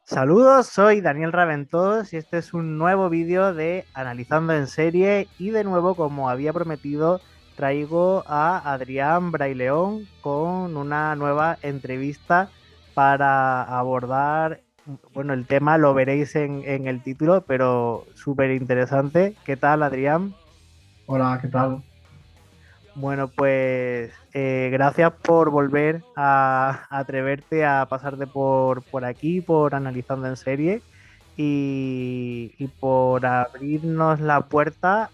Saludos, soy Daniel Raventós y este es un nuevo vídeo de Analizando en Serie y de nuevo, como había prometido, traigo a Adrián Braileón con una nueva entrevista para abordar, bueno, el tema lo veréis en el título, pero súper interesante. ¿Qué tal, Adrián? Hola, ¿qué tal? Bueno, pues gracias por volver a atreverte a pasarte por aquí, por Analizando en Serie y por abrirnos la puerta,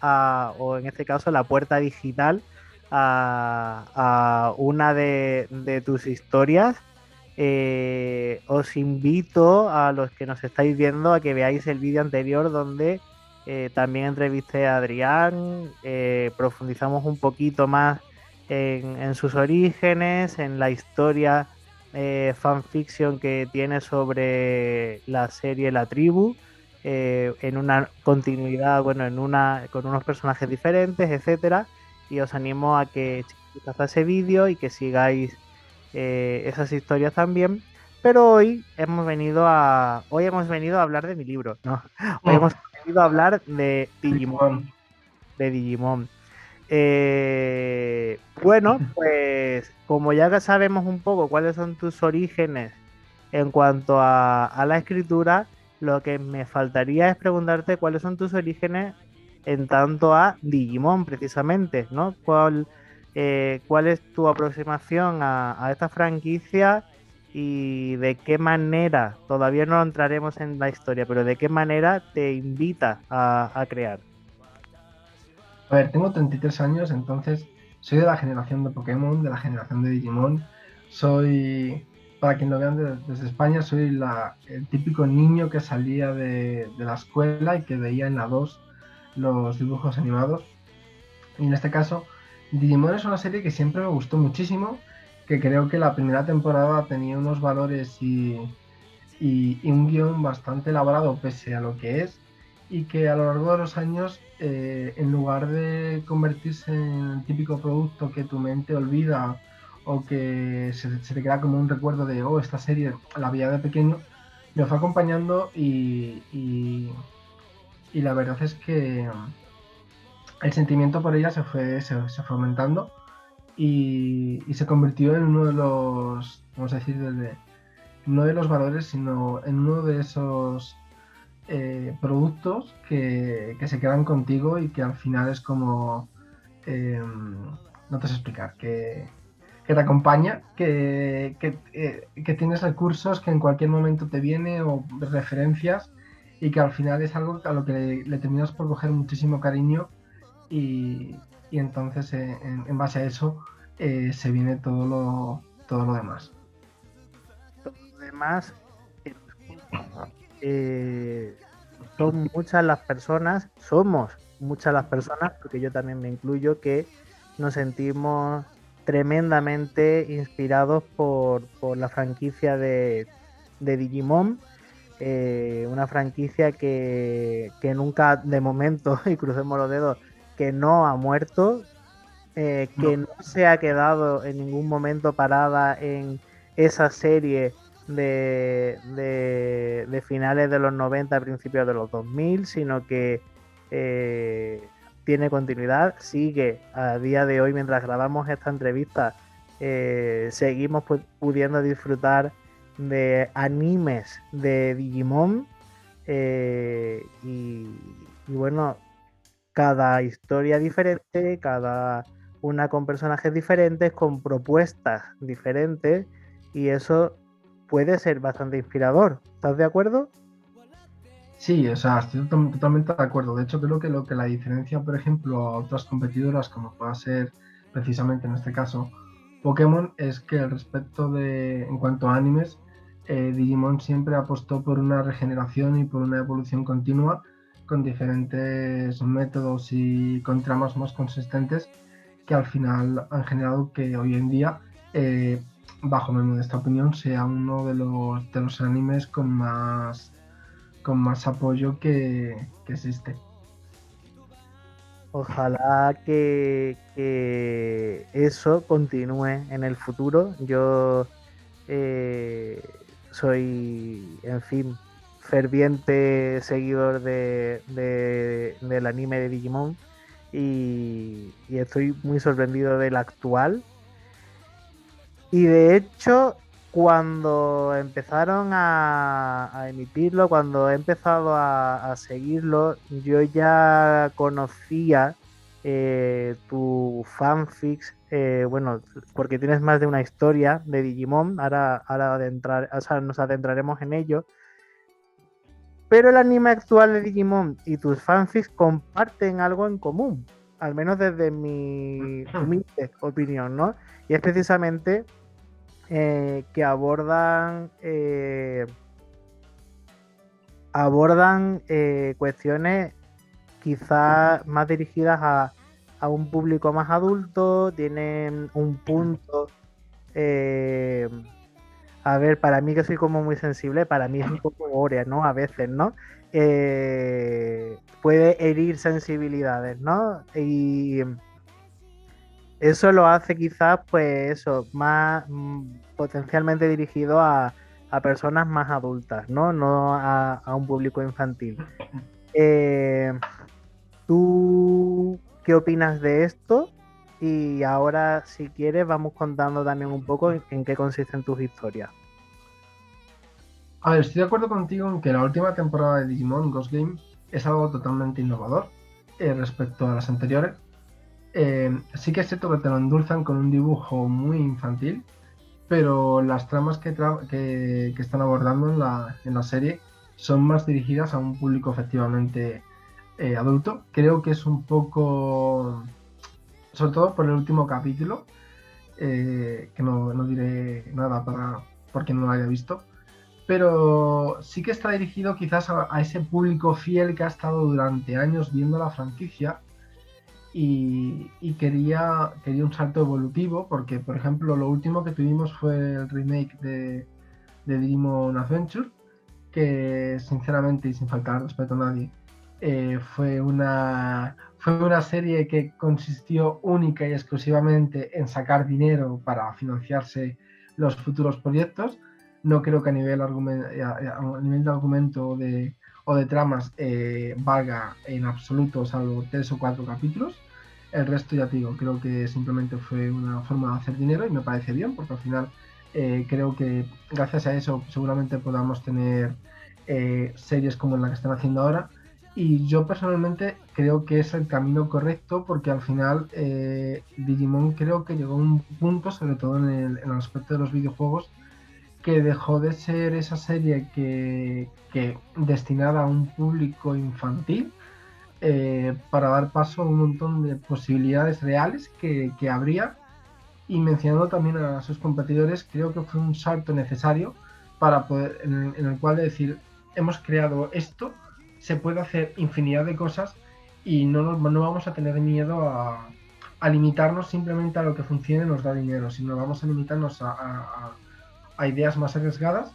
o en este caso la puerta digital, a una de tus historias. Os invito a los que nos estáis viendo a que veáis el vídeo anterior donde también entrevisté a Adrián, profundizamos un poquito más en sus orígenes, en la historia fanfiction que tiene sobre la serie La Tribu, en una continuidad, bueno, con unos personajes diferentes, etcétera. Y os animo a que echéis a ese vídeo y que sigáis esas historias también. Pero hoy hemos venido a hablar de mi libro, ¿no? Hoy hemos venido a hablar de Digimon, Digimon. de Digimon. Bueno, pues como ya sabemos un poco cuáles son tus orígenes en cuanto a la escritura, lo que me faltaría es preguntarte cuáles son tus orígenes en tanto a Digimon, precisamente, ¿no? ¿Cuál es tu aproximación a esta franquicia y de qué manera, todavía no entraremos en la historia, pero de qué manera te invita a crear? A ver, tengo 33 años, entonces soy de la generación de Pokémon, de la generación de Digimon. Soy, para quien lo vean desde España, soy el típico niño que salía de la escuela y que veía en la 2 los dibujos animados. Y en este caso, Digimon es una serie que siempre me gustó muchísimo, que creo que la primera temporada tenía unos valores y un guión bastante elaborado pese a lo que es, y que a lo largo de los años, en lugar de convertirse en el típico producto que tu mente olvida o que se te queda como un recuerdo de, oh, esta serie la veía de pequeño, me fue acompañando y la verdad es que el sentimiento por ella se fue aumentando y se convirtió en uno de los, vamos a decir, no de los valores, sino en uno de esos productos que se quedan contigo y que al final es como, no te sé explicar, que te acompaña, que tienes recursos que en cualquier momento te viene o referencias y que al final es algo a lo que le terminas por coger muchísimo cariño y entonces en base a eso se viene todo lo demás. Además, eh, son muchas las personas, somos muchas las personas, porque yo también me incluyo, que nos sentimos tremendamente inspirados por la franquicia de Digimon, una franquicia que nunca, de momento, y crucemos los dedos, que no ha muerto, que No. no se ha quedado en ningún momento parada en esa serie de finales de los 90, principios de los 2000, sino que tiene continuidad, sigue a día de hoy mientras grabamos esta entrevista, seguimos pudiendo disfrutar de animes de Digimon, y bueno, cada historia diferente, cada una con personajes diferentes, con propuestas diferentes, y eso puede ser bastante inspirador. ¿Estás de acuerdo? Sí, o sea, estoy totalmente de acuerdo. De hecho, creo que lo que la diferencia, por ejemplo, a otras competidoras, como pueda ser precisamente en este caso Pokémon, es que el respecto en cuanto a animes, Digimon siempre apostó por una regeneración y por una evolución continua con diferentes métodos y con tramas más consistentes que al final han generado que hoy en día, bajo mi modesta opinión, sea uno de los animes con más con más apoyo que existe. Ojalá que eso continúe en el futuro. Yo eh, soy, en fin, ferviente seguidor del anime de Digimon y estoy muy sorprendido del actual. Y de hecho, cuando empezaron a emitirlo, cuando he empezado a seguirlo, yo ya conocía tu fanfics, bueno, porque tienes más de una historia de Digimon, o sea, nos adentraremos en ello. Pero el anime actual de Digimon y tus fanfics comparten algo en común, al menos desde mi humilde opinión, ¿no? Y es precisamente que abordan cuestiones quizás más dirigidas a un público más adulto, tienen un punto, eh, a ver, para mí que soy como muy sensible, para mí es un poco gore, ¿no? A veces, ¿no? Puede herir sensibilidades, ¿no? Y eso lo hace quizás, pues eso, más potencialmente dirigido a personas más adultas, ¿no? No a un público infantil. Eh, ¿Tú qué opinas de esto? Y ahora, si quieres, vamos contando también un poco en qué consisten tus historias. A ver, estoy de acuerdo contigo en que la última temporada de Digimon Ghost Game es algo totalmente innovador respecto a las anteriores. Sí que es cierto que te lo endulzan con un dibujo muy infantil, pero las tramas que están abordando en la serie son más dirigidas a un público efectivamente adulto. Creo que es un poco, sobre todo por el último capítulo, que no diré nada porque no lo haya visto, pero sí que está dirigido quizás a ese público fiel que ha estado durante años viendo la franquicia y quería un salto evolutivo, porque por ejemplo lo último que tuvimos fue el remake de Digimon Adventure, que sinceramente y sin faltar respeto a nadie, fue una serie que consistió única y exclusivamente en sacar dinero para financiarse los futuros proyectos. No creo que a nivel de argumento o de tramas valga en absoluto, salvo 3 o 4 capítulos. El resto, ya te digo, creo que simplemente fue una forma de hacer dinero y me parece bien, porque al final creo que gracias a eso seguramente podamos tener series como la que están haciendo ahora. Y yo personalmente creo que es el camino correcto, porque al final Digimon creo que llegó a un punto, sobre todo en el aspecto de los videojuegos, que dejó de ser esa serie que destinada a un público infantil para dar paso a un montón de posibilidades reales que habría. Y mencionando también a sus competidores, creo que fue un salto necesario para poder, en el cual decir, hemos creado esto, se puede hacer infinidad de cosas y no vamos a tener miedo a limitarnos simplemente a lo que funcione y nos da dinero, sino vamos a limitarnos a ideas más arriesgadas.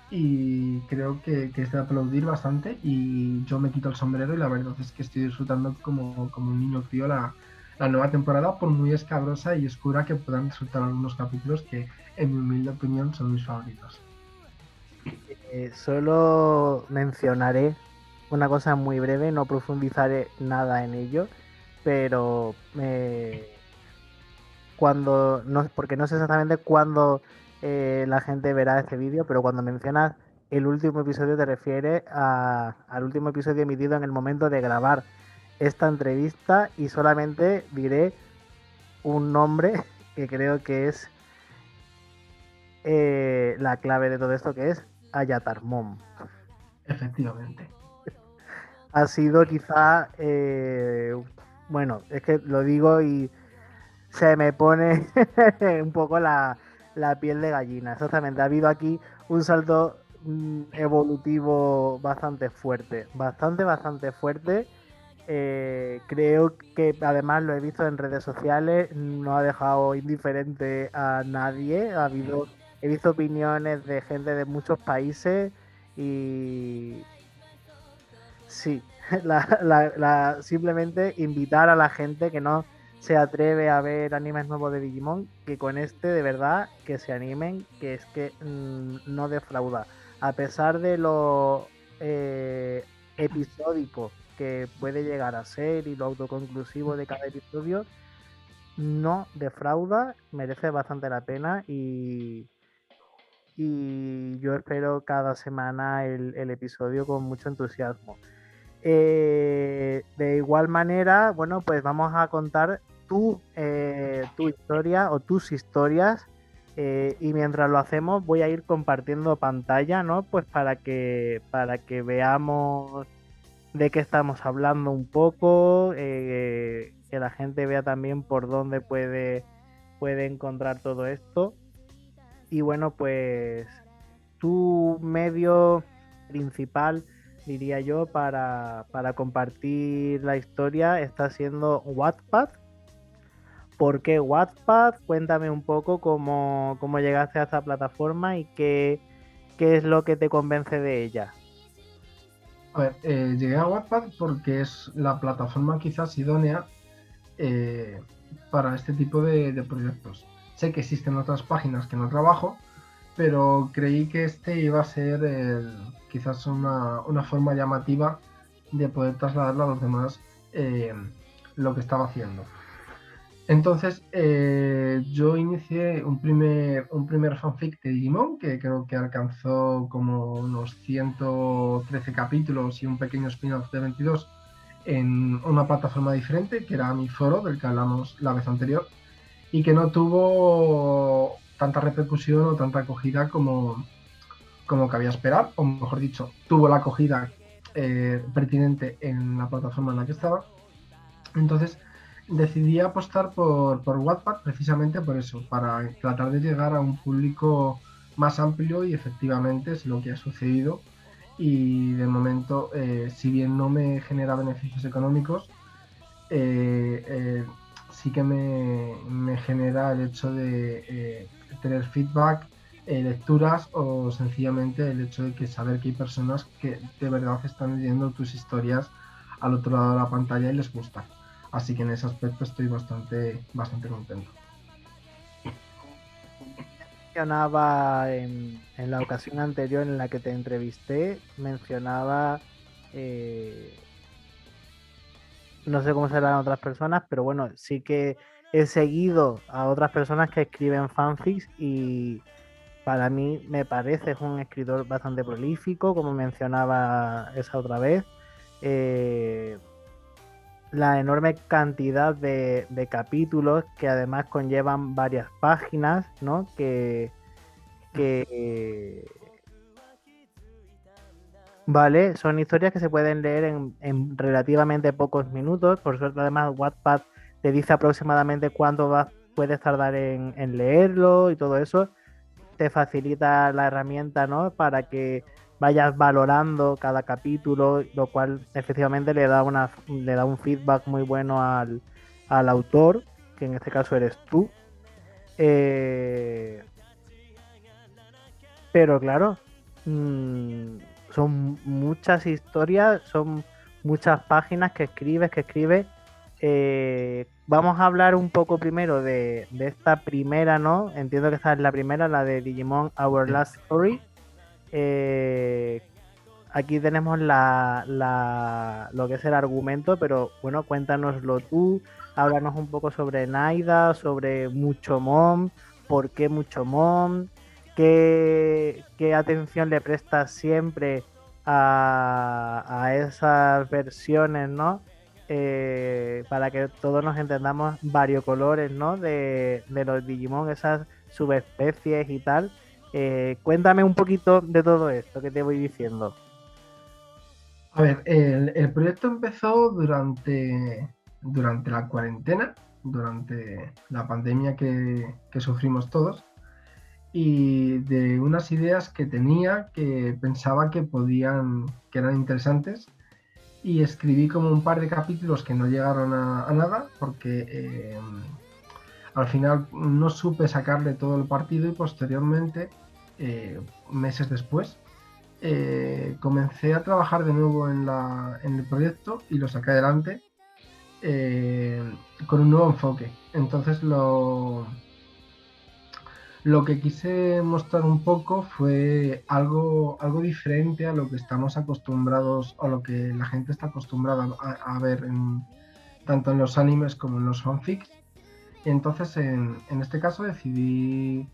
Y creo que es de aplaudir bastante y yo me quito el sombrero y la verdad es que estoy disfrutando como un niño crío la nueva temporada, por muy escabrosa y oscura que puedan resultar algunos capítulos que en mi humilde opinión son mis favoritos. Solo mencionaré una cosa muy breve, no profundizaré nada en ello, pero cuando, no, porque no sé exactamente cuándo la gente verá este vídeo, pero cuando mencionas el último episodio te refieres al último episodio emitido en el momento de grabar esta entrevista y solamente diré un nombre que creo que es la clave de todo esto, que es Ayatarmón. Efectivamente. Ha sido quizá, bueno, es que lo digo y se me pone un poco la piel de gallina. Exactamente, ha habido aquí un salto evolutivo bastante fuerte, bastante fuerte. Creo que además lo he visto en redes sociales, no ha dejado indiferente a nadie. He visto opiniones de gente de muchos países y, Sí, simplemente invitar a la gente que no se atreve a ver animes nuevos de Digimon, que con este de verdad que se animen, que es que no defrauda. A pesar de lo eh, episódico que puede llegar a ser y lo autoconclusivo de cada episodio, no defrauda, merece bastante la pena y yo espero cada semana el episodio con mucho entusiasmo. De igual manera, bueno, pues vamos a contar tu historia o tus historias. Y mientras lo hacemos, voy a ir compartiendo pantalla, ¿no? Pues para que veamos de qué estamos hablando un poco, que la gente vea también por dónde puede encontrar todo esto. Y bueno, pues tu medio principal, diría yo, para compartir la historia está siendo Wattpad. ¿Por qué Wattpad? Cuéntame un poco cómo llegaste a esta plataforma y qué es lo que te convence de ella. A ver, llegué a Wattpad porque es la plataforma quizás idónea eh, para este tipo de proyectos. Sé que existen otras páginas que no trabajo, pero creí que este iba a ser quizás una forma llamativa de poder trasladarlo a los demás eh, lo que estaba haciendo. Entonces, yo inicié un primer fanfic de Digimon, que creo que alcanzó como unos 113 capítulos y un pequeño spin-off de 22 en una plataforma diferente, que era mi foro, del que hablamos la vez anterior, y que no tuvo tanta repercusión o tanta acogida como cabía esperar, o mejor dicho, tuvo la acogida pertinente en la plataforma en la que estaba. Entonces decidí apostar por Wattpad precisamente por eso, para tratar de llegar a un público más amplio y efectivamente es lo que ha sucedido. Y de momento, si bien no me genera beneficios económicos, sí que me genera el hecho de tener feedback, lecturas o sencillamente el hecho de que saber que hay personas que de verdad están leyendo tus historias al otro lado de la pantalla y les gusta. Así que en ese aspecto estoy bastante contento. Mencionaba en la ocasión anterior en la que te entrevisté, mencionaba eh, no sé cómo serán otras personas, pero bueno, sí que he seguido a otras personas que escriben fanfics y para mí me parece es un escritor bastante prolífico, como mencionaba esa otra vez. Eh, la enorme cantidad de capítulos que además conllevan varias páginas, ¿no? Que vale, son historias que se pueden leer en relativamente pocos minutos. Por suerte, además, Wattpad te dice aproximadamente puedes tardar en leerlo y todo eso. Te facilita la herramienta, ¿no? Para que vayas valorando cada capítulo, lo cual efectivamente le da un feedback muy bueno al autor, que en este caso eres tú. Eh, pero claro, mm, son muchas historias, son muchas páginas que escribes. Vamos a hablar un poco primero de esta primera, ¿no? Entiendo que esta es la primera, la de Digimon Our Sí. Last Story. Eh, Aquí tenemos lo que es el argumento, pero bueno, cuéntanoslo tú, háblanos un poco sobre Naida, sobre Muchomon, por qué Muchomon, qué atención le prestas siempre a esas versiones, ¿no? Para que todos nos entendamos variocolores, ¿no? De los Digimon, esas subespecies y tal. Cuéntame un poquito de todo esto que te voy diciendo. A ver, el proyecto empezó durante la cuarentena, durante la pandemia que sufrimos todos, y de unas ideas que tenía que pensaba que eran interesantes, y escribí como un par de capítulos que no llegaron a nada, porque al final no supe sacarle todo el partido y posteriormente, meses después, comencé a trabajar de nuevo en el proyecto y lo saqué adelante eh, con un nuevo enfoque. Entonces lo que quise mostrar un poco fue algo diferente a lo que estamos acostumbrados, o lo que la gente está acostumbrada a ver tanto en los animes como en los fanfics. Y entonces en este caso decidí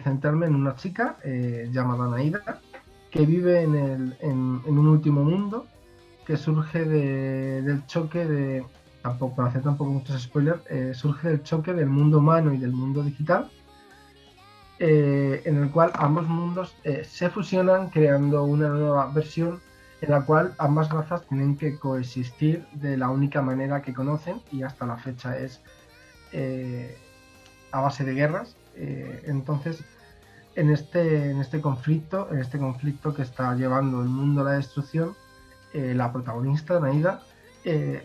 centrarme en una chica llamada Naida, que vive en un último mundo que surge del choque de, tampoco, para hacer tampoco muchos spoilers, surge del choque del mundo humano y del mundo digital, en el cual ambos mundos se fusionan creando una nueva versión en la cual ambas razas tienen que coexistir de la única manera que conocen, y hasta la fecha es eh, a base de guerras. Entonces, en este conflicto que está llevando el mundo a la destrucción, la protagonista, Naida,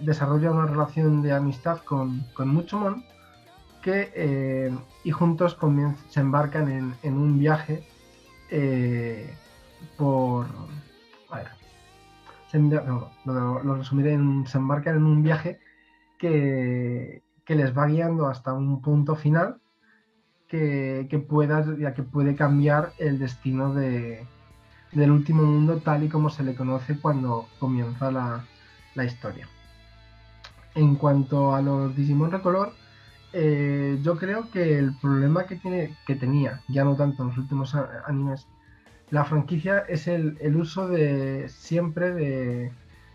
desarrolla una relación de amistad con Muchomon, y juntos se embarcan en un viaje eh, por... A ver, no, lo resumiré se embarcan en un viaje que les va guiando hasta un punto final que puede cambiar el destino del último mundo tal y como se le conoce cuando comienza la historia. En cuanto a los Digimon Recolor, yo creo que el problema que tenía, ya no tanto en los últimos animes, la franquicia es el uso de siempre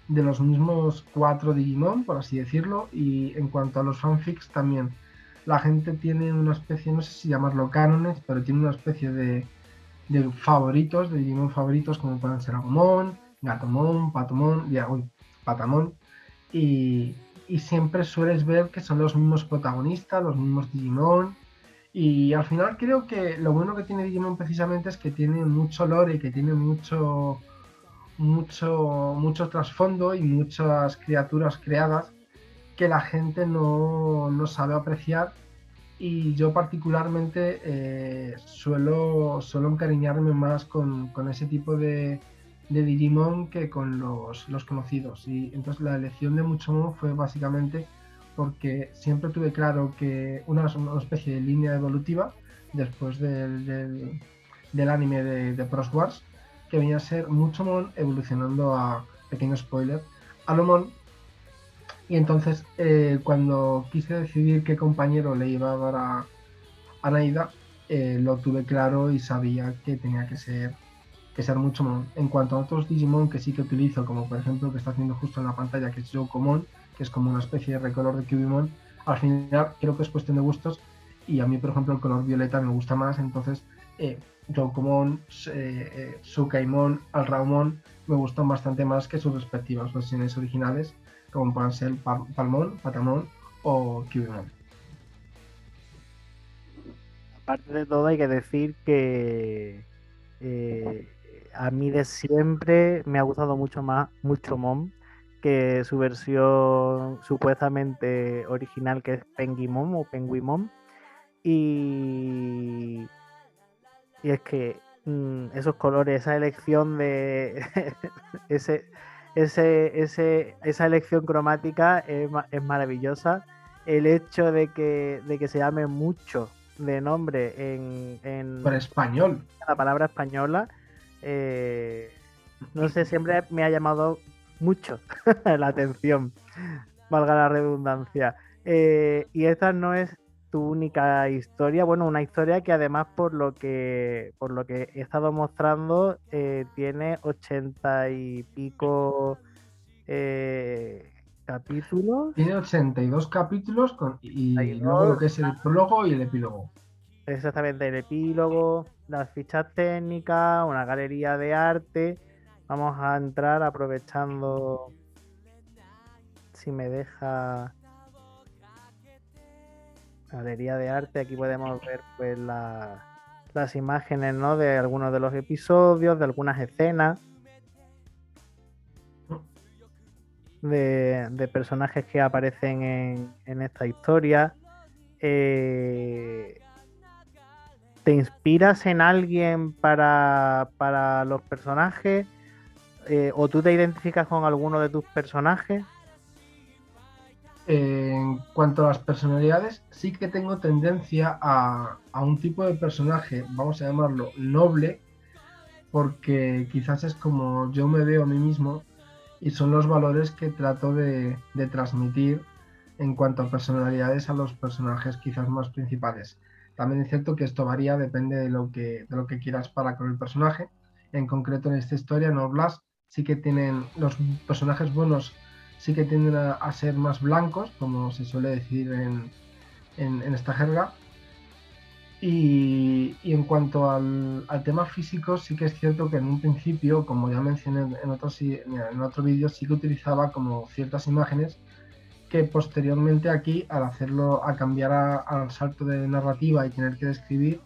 de los mismos 4 Digimon, por así decirlo, y en cuanto a los fanfics también. La gente tiene una especie, no sé si llamarlo cánones, pero tiene una especie de favoritos, de Digimon favoritos, como pueden ser Agumon, Gatomon, Patamon, y, y siempre sueles ver que son los mismos protagonistas, los mismos Digimon, y al final creo que lo bueno que tiene Digimon precisamente es que tiene mucho lore, que tiene mucho trasfondo y muchas criaturas creadas que la gente no sabe apreciar, y yo particularmente suelo encariñarme más con ese tipo de Digimon que con los conocidos. Y entonces la elección de Muchomon fue básicamente porque siempre tuve claro que una especie de línea evolutiva después del anime de Cross Wars, que venía a ser Muchomon evolucionando a, pequeño spoiler, Alomon. Y entonces, cuando quise decidir qué compañero le iba a dar a Naida, lo tuve claro y sabía que tenía que ser Muchomon. En cuanto a otros Digimon que sí que utilizo, como por ejemplo que está haciendo justo en la pantalla, que es Youkomon, que es como una especie de recolor de Cubimon, al final creo que es cuestión de gustos, y a mí, por ejemplo, el color violeta me gusta más. Entonces, Youkomon, Sukaimon, Alraumon me gustan bastante más que sus respectivas versiones originales, como puedan ser Palmon, Patamon o Cubimon. Aparte de todo, hay que decir que eh, a mí de siempre me ha gustado mucho más mucho Mom que su versión supuestamente original, que es Penguimon o Penguimon. Y, y es que esos colores, esa elección de ese, esa elección cromática es maravillosa. El hecho de que se llame mucho de nombre Por en español. la palabra española, eh, no sé, siempre me ha llamado mucho la atención, valga la redundancia. Y esta no es tu única historia, bueno, una historia que además por lo que he estado mostrando, tiene 80 y pico eh, capítulos. Tiene 82 capítulos y luego lo 82, que es el prólogo y el epílogo. exactamente, el epílogo, las fichas técnicas, una galería de arte. Vamos a entrar aprovechando, si me deja, galería de arte. Aquí podemos ver pues las imágenes, ¿no?, de algunos de los episodios, de algunas escenas, de personajes que aparecen en esta historia. Eh, ¿Te inspiras en alguien para los personajes? ¿O tú te identificas con alguno de tus personajes? En cuanto a las personalidades, sí que tengo tendencia a un tipo de personaje, vamos a llamarlo noble, porque quizás es como yo me veo a mí mismo y son los valores que trato de transmitir en cuanto a personalidades a los personajes quizás más principales. También es cierto que esto varía, depende de lo que quieras para con el personaje. En concreto en esta historia, en Oblast, sí que tienen los personajes buenos, sí que tienden a ser más blancos, como se suele decir en esta jerga, y en cuanto al tema físico, sí que es cierto que en un principio, como ya mencioné en otro vídeo, sí que utilizaba como ciertas imágenes que posteriormente aquí, al hacerlo, a cambiar al salto de narrativa y tener que describir,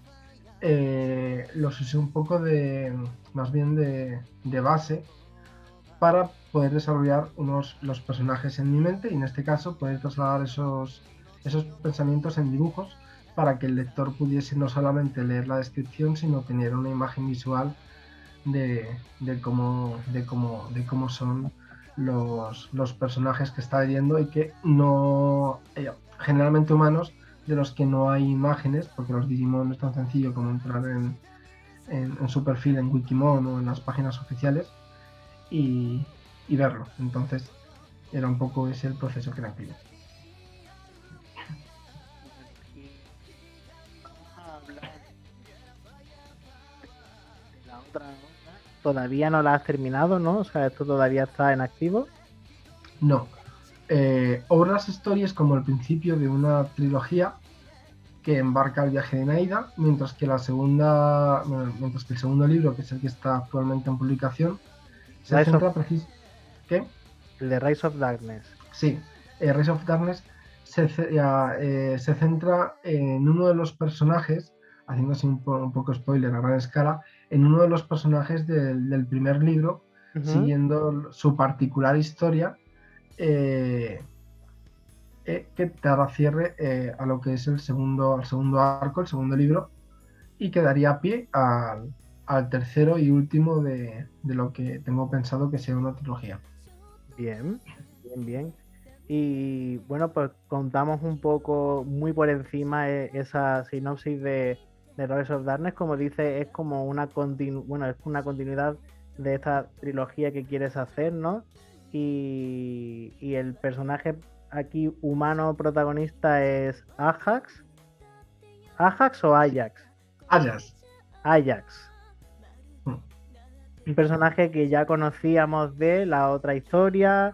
los usé un poco más bien de base para poder desarrollar los personajes en mi mente y en este caso poder trasladar esos pensamientos en dibujos para que el lector pudiese no solamente leer la descripción, sino tener una imagen visual de cómo son los personajes que está leyendo y que no, generalmente humanos, de los que no hay imágenes, porque los Digimon no es tan sencillo como entrar en su perfil en Wikimon o en las páginas oficiales y, y verlo. Entonces, era un poco ese el proceso creativo. Y vamos a hablar de la otra obra. Todavía no la has terminado, ¿no? O sea, esto todavía está en activo. No. Outlast Story es como el principio de una trilogía que embarca el viaje de Naida, mientras que el segundo libro, que es el que está actualmente en publicación, se Rise of, centra precisamente. ¿Qué? el de Rise of Darkness. Sí, Rise of Darkness se centra en uno de los personajes, haciéndose un poco spoiler a gran escala, en uno de los personajes del primer libro, Ujú. siguiendo su particular historia, eh, que dará cierre a lo que es al segundo arco, el segundo libro, y que daría pie al tercero y último de lo que tengo pensado que sea una trilogía. Bien, bien, bien. Y bueno, pues contamos un poco, muy por encima, esa sinopsis de Rise of Darkness. Como dice, es como bueno, es una continuidad de esta trilogía que quieres hacer, ¿no? Y el personaje aquí humano protagonista es Ajax. ¿Ajax o Ajax? Ayas. Ajax. Mm. Un personaje que ya conocíamos de la otra historia,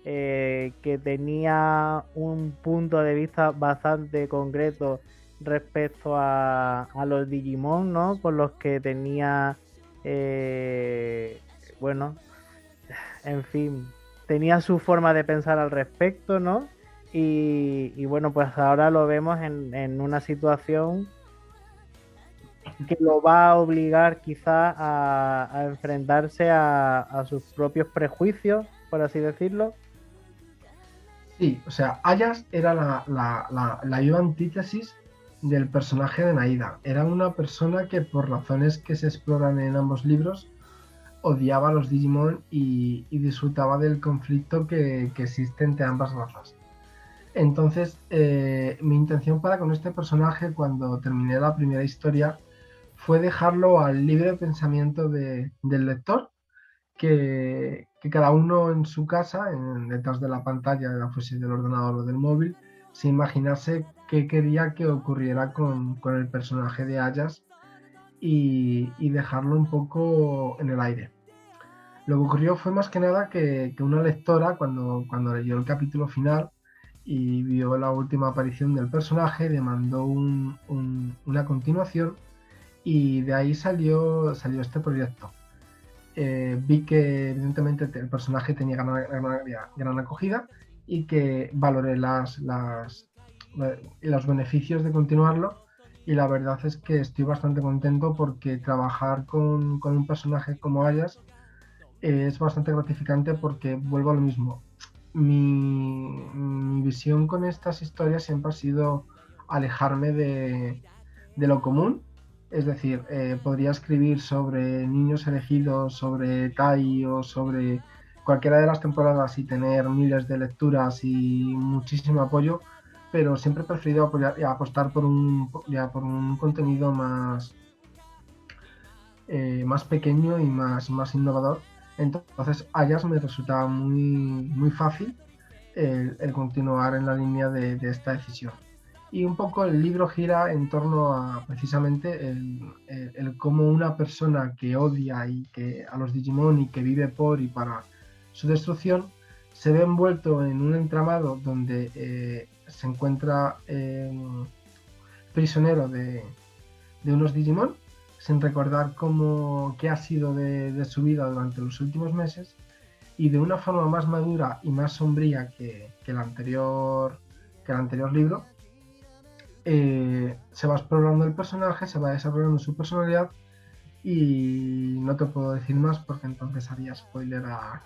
que tenía un punto de vista bastante concreto respecto a los Digimon, ¿no? Con los que tenía, eh, bueno, en fin, tenía su forma de pensar al respecto, ¿no? Y bueno, pues ahora lo vemos en una situación que lo va a obligar quizá a enfrentarse a sus propios prejuicios, por así decirlo. Sí, o sea, Ayas era la viva antítesis del personaje de Naida. Era una persona que por razones que se exploran en ambos libros odiaba a los Digimon y disfrutaba del conflicto que existe entre ambas razas. Entonces, mi intención para con este personaje cuando terminé la primera historia fue dejarlo al libre pensamiento del lector, que cada uno en su casa, detrás de la pantalla, ya fuese del ordenador o del móvil, se imaginase qué quería que ocurriera con el personaje de Ayas y dejarlo un poco en el aire. Lo que ocurrió fue más que nada que una lectora, cuando leyó el capítulo final y vio la última aparición del personaje, demandó una continuación y de ahí salió este proyecto. Vi que evidentemente el personaje tenía gran acogida y que valoré los beneficios de continuarlo y la verdad es que estoy bastante contento porque trabajar con un personaje como Ayas es bastante gratificante porque vuelvo a lo mismo. Mi visión con estas historias siempre ha sido alejarme de lo común, Es decir, podría escribir sobre Niños Elegidos, sobre Tai o sobre cualquiera de las temporadas y tener miles de lecturas y muchísimo apoyo, pero siempre he preferido apostar por un contenido más pequeño y más innovador. Entonces, Ayas me resultaba muy fácil el continuar en la línea de esta decisión. Y un poco el libro gira en torno a precisamente el cómo una persona que odia a los Digimon y que vive por y para su destrucción se ve envuelto en un entramado donde se encuentra prisionero de unos Digimon sin recordar qué ha sido de su vida durante los últimos meses, y de una forma más madura y más sombría que el anterior libro, se va explorando el personaje, se va desarrollando su personalidad, y no te puedo decir más porque entonces haría spoiler a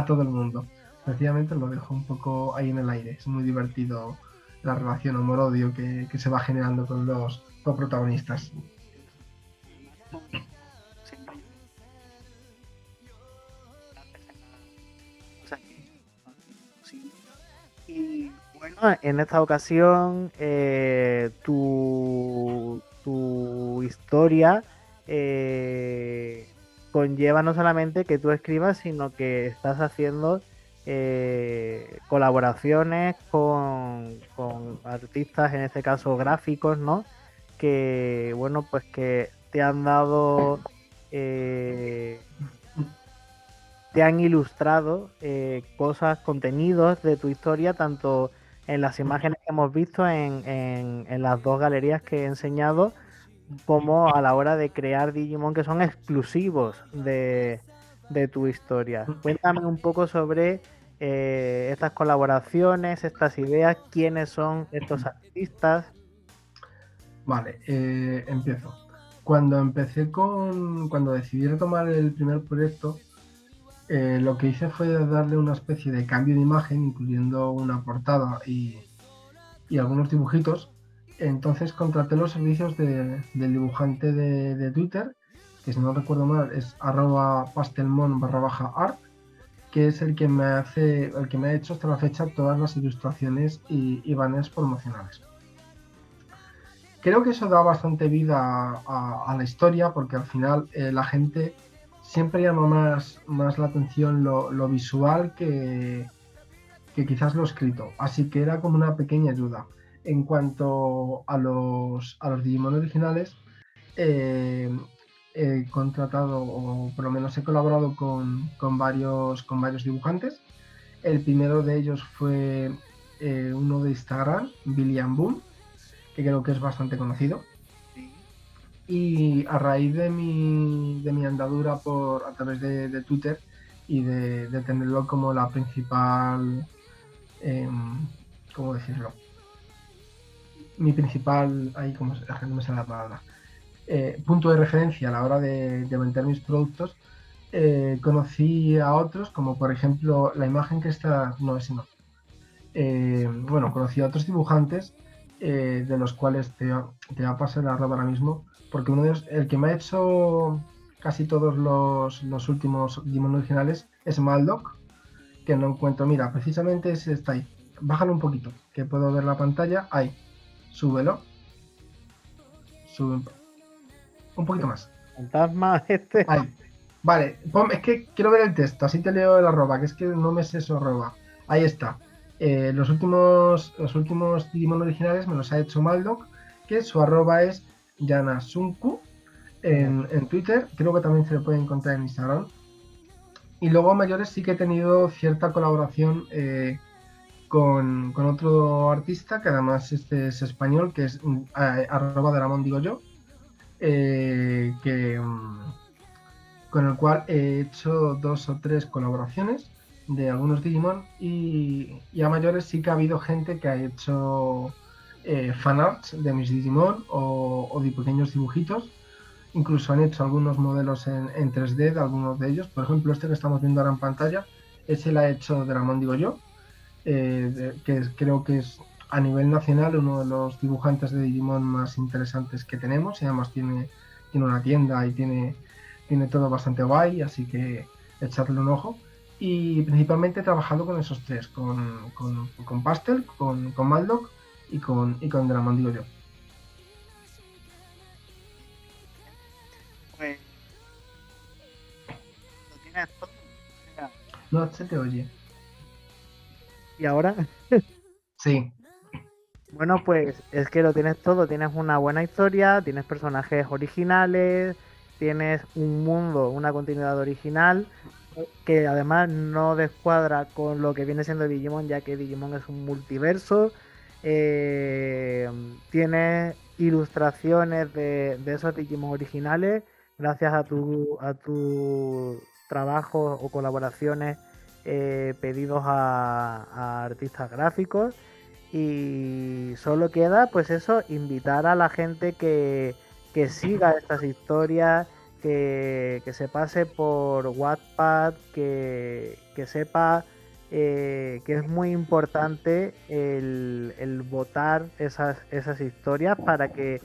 todo el mundo. Sencillamente lo dejo un poco ahí en el aire. Es muy divertido la relación amor-odio que se va generando con los protagonistas. Y bueno, en esta ocasión tu historia conlleva no solamente que tú escribas, sino que estás haciendo colaboraciones con artistas, en este caso gráficos, ¿no? Que, bueno, pues que te han dado, te han ilustrado cosas, contenidos de tu historia, tanto en las imágenes que hemos visto en las dos galerías que he enseñado, como a la hora de crear Digimon que son exclusivos de tu historia. Cuéntame un poco sobre estas colaboraciones, estas ideas, quiénes son estos artistas. Vale, empiezo. Cuando decidí retomar el primer proyecto, lo que hice fue darle una especie de cambio de imagen, incluyendo una portada y algunos dibujitos. Entonces contraté los servicios del dibujante de Twitter, que si no recuerdo mal es @pastelmon_art, que es el que me ha hecho hasta la fecha todas las ilustraciones y banners promocionales. Creo que eso da bastante vida a la historia, porque al final la gente siempre llama más la atención lo visual que quizás lo escrito. Así que era como una pequeña ayuda. En cuanto a los Digimon originales, he contratado, o por lo menos he colaborado con varios dibujantes. El primero de ellos fue uno de Instagram, Billy and Boom, que creo que es bastante conocido. Y a raíz de mi andadura a través de Twitter y de tenerlo como la principal, ¿cómo decirlo? Mi principal, no me sale la palabra, punto de referencia a la hora de vender mis productos, conocí a otros, como por ejemplo la imagen que está, no, ese no. Conocí a otros dibujantes, de los cuales te va a pasar la ropa ahora mismo, porque uno de ellos, el que me ha hecho casi todos los últimos Digimon originales, es Maldok, que no encuentro. Mira, precisamente ese está ahí. Bájalo un poquito, que puedo ver la pantalla. Ahí, súbelo. Sube un poquito más. Fantasma este. Ahí. Vale, es que quiero ver el texto, así te leo el arroba, que es que no me sé eso arroba. Ahí está. Los últimos Digimon originales me los ha hecho Maldok, que su arroba es Yanasunku en Twitter. Creo que también se le puede encontrar en Instagram. Y luego a mayores sí que he tenido cierta colaboración con otro artista, que además este es español, que es @Dramon, digo yo, con el cual he hecho 2 o 3 colaboraciones de algunos Digimon, y a mayores sí que ha habido gente que ha hecho fanarts de mis Digimon o de pequeños dibujitos. Incluso han hecho algunos modelos en 3D de algunos de ellos. Por ejemplo, este que estamos viendo ahora en pantalla, ese lo ha hecho Dramon, digo yo, que creo que es a nivel nacional uno de los dibujantes de Digimon más interesantes que tenemos, y además tiene una tienda y tiene todo bastante guay, así que echarle un ojo. Y principalmente he trabajado con esos tres, con Pastel, con Maldoc y con Dramon, digo yo. Pues lo tienes todo. O sea, No se te oye. y ahora, Sí, bueno, pues es que lo tienes todo. Tienes una buena historia, tienes personajes originales, tienes un mundo, una continuidad original, que además no descuadra con lo que viene siendo Digimon, ya que Digimon es un multiverso. Eh, Tienes ilustraciones de esos Digimon originales gracias a tu trabajo o colaboraciones pedidos a artistas gráficos. Y solo queda, pues eso, invitar a la gente que siga estas historias, que se pase por Wattpad, que sepa que es muy importante el votar esas historias para que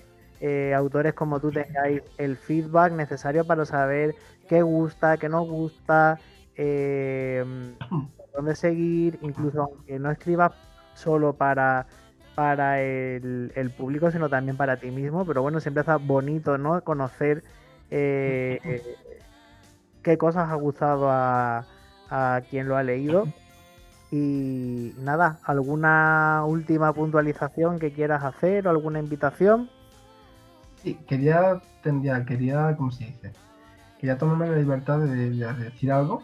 autores como tú tengáis el feedback necesario para saber qué gusta, qué no gusta, eh, dónde seguir, incluso aunque no escribas solo para el público, sino también para ti mismo. Pero bueno, siempre está bonito, ¿no? Conocer eh, qué cosas ha gustado a quien lo ha leído. Y nada, ¿alguna última puntualización que quieras hacer o alguna invitación? sí, quería, ¿cómo se dice? Quería tomarme la libertad de decir algo,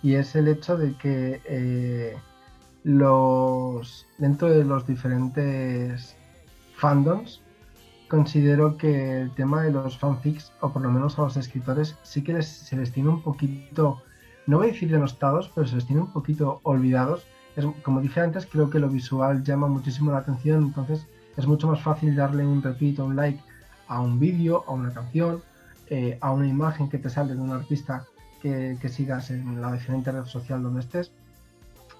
y es el hecho de que dentro de los diferentes fandoms, considero que el tema de los fanfics, o por lo menos a los escritores, sí que se les tiene un poquito, no voy a decir denostados, pero se les tiene un poquito olvidados. Como dije antes, creo que lo visual llama muchísimo la atención, entonces es mucho más fácil darle un retweet o un like a un vídeo, a una canción, a una imagen que te sale de un artista que sigas en la diferente red social donde estés.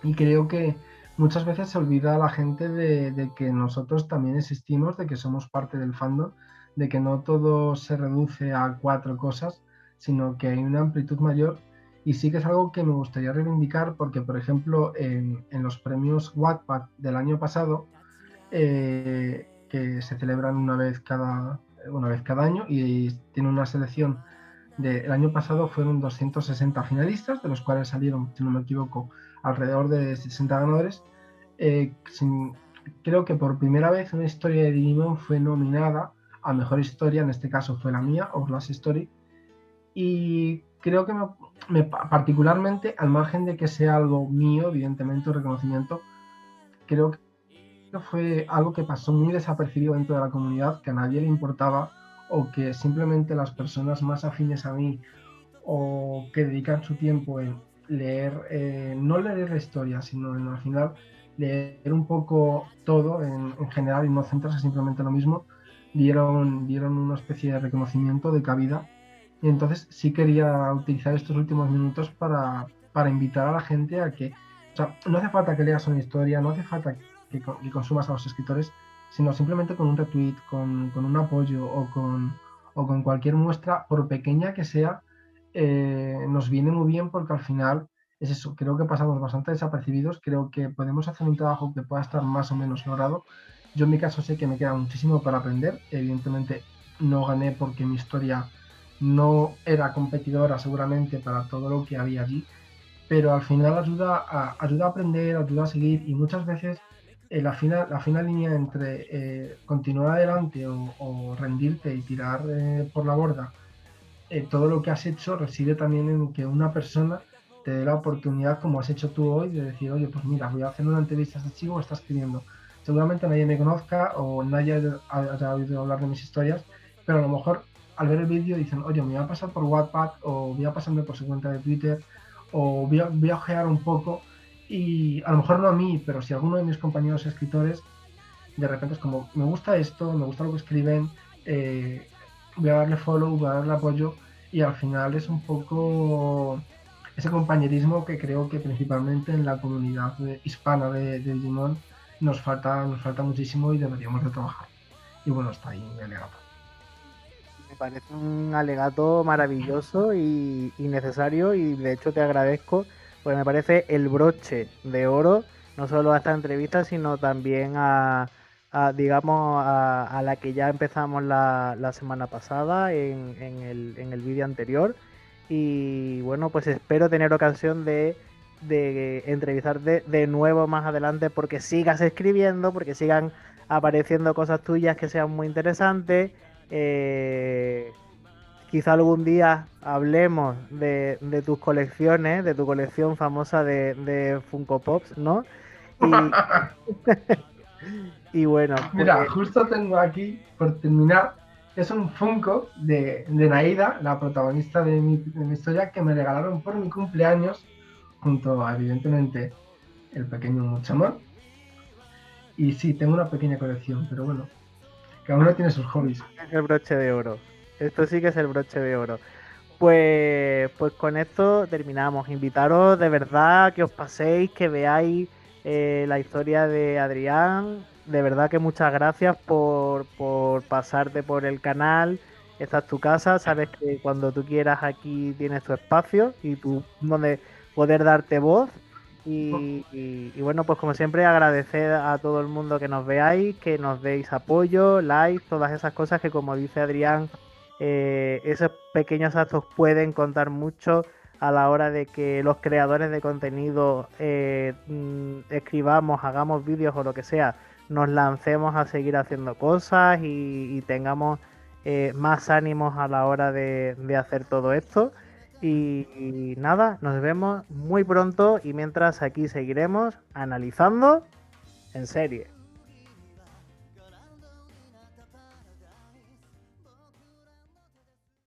Y creo que muchas veces se olvida a la gente de que nosotros también existimos, de que somos parte del fandom, de que no todo se reduce a 4 cosas, sino que hay una amplitud mayor. Y sí que es algo que me gustaría reivindicar porque, por ejemplo, en los premios Wattpad del año pasado, que se celebran una vez cada año, y tiene una selección el año pasado fueron 260 finalistas, de los cuales salieron, si no me equivoco, alrededor de 60 ganadores. Sin, Creo que por primera vez una historia de Digimon fue nominada a Mejor Historia, en este caso fue la mía, Outlast Story, y creo que particularmente, al margen de que sea algo mío, evidentemente, un reconocimiento, creo que fue algo que pasó muy desapercibido dentro de la comunidad, que a nadie le importaba, o que simplemente las personas más afines a mí o que dedican su tiempo en leer, no leer la historia, sino en al final leer un poco todo en general y no centrarse simplemente en lo mismo, dieron una especie de reconocimiento de cabida. Y entonces sí quería utilizar estos últimos minutos para invitar a la gente a que, o sea, no hace falta que leas una historia, no hace falta que consumas a los escritores, sino simplemente con un retweet, con un apoyo o con cualquier muestra, por pequeña que sea, nos viene muy bien, porque al final es eso, creo que pasamos bastante desapercibidos, creo que podemos hacer un trabajo que pueda estar más o menos logrado. Yo en mi caso sé que me queda muchísimo para aprender, evidentemente no gané porque mi historia no era competidora seguramente para todo lo que había allí, pero al final ayuda a aprender, ayuda a seguir, y muchas veces la fina línea entre continuar adelante o rendirte y tirar por la borda todo lo que has hecho, reside también en que una persona te dé la oportunidad, como has hecho tú hoy, de decir, oye, pues mira, voy a hacer una entrevista a este chico que está escribiendo. Seguramente nadie me conozca o nadie haya oído hablar de mis historias, pero a lo mejor al ver el vídeo dicen, oye, me voy a pasar por Wattpad, o voy a pasarme por su cuenta de Twitter, o voy a ojear un poco, y a lo mejor no a mí, pero si a alguno de mis compañeros escritores, de repente es como, me gusta esto, me gusta lo que escriben, eh, voy a darle follow, voy a darle apoyo, y al final es un poco ese compañerismo que creo que principalmente en la comunidad hispana de Digimon nos falta muchísimo y deberíamos de trabajar. Y bueno, está ahí mi alegato. Me parece un alegato maravilloso y necesario y de hecho te agradezco porque me parece el broche de oro, no solo a esta entrevista, sino también digamos, a la que ya empezamos la semana pasada en el vídeo anterior. Y bueno, pues espero tener ocasión de entrevistarte de nuevo más adelante porque sigas escribiendo, porque sigan apareciendo cosas tuyas que sean muy interesantes. eh, Quizá algún día hablemos de tus colecciones, de tu colección famosa de Funko Pops, ¿no? Y, y bueno, pues Mira, justo tengo aquí, por terminar, es un Funko de Naida, la protagonista de mi historia, que me regalaron por mi cumpleaños, junto a, evidentemente, el pequeño Muchamón. Y sí, tengo una pequeña colección, pero bueno, cada uno tiene sus hobbies. es el broche de oro. Esto sí que es el broche de oro. Pues con esto terminamos. Invitaros de verdad que os paséis, que veáis la historia de Adrián. De verdad que muchas gracias por pasarte por el canal. Esta es tu casa. Sabes que cuando tú quieras aquí tienes tu espacio y tú donde poder darte voz. Y bueno, pues como siempre agradecer a todo el mundo que nos veáis, que nos deis apoyo, like, todas esas cosas que como dice Adrián esos pequeños actos pueden contar mucho a la hora de que los creadores de contenido escribamos, hagamos vídeos o lo que sea, nos lancemos a seguir haciendo cosas y tengamos más ánimos a la hora de hacer todo esto. Y nada, nos vemos muy pronto y mientras aquí seguiremos analizando en serie.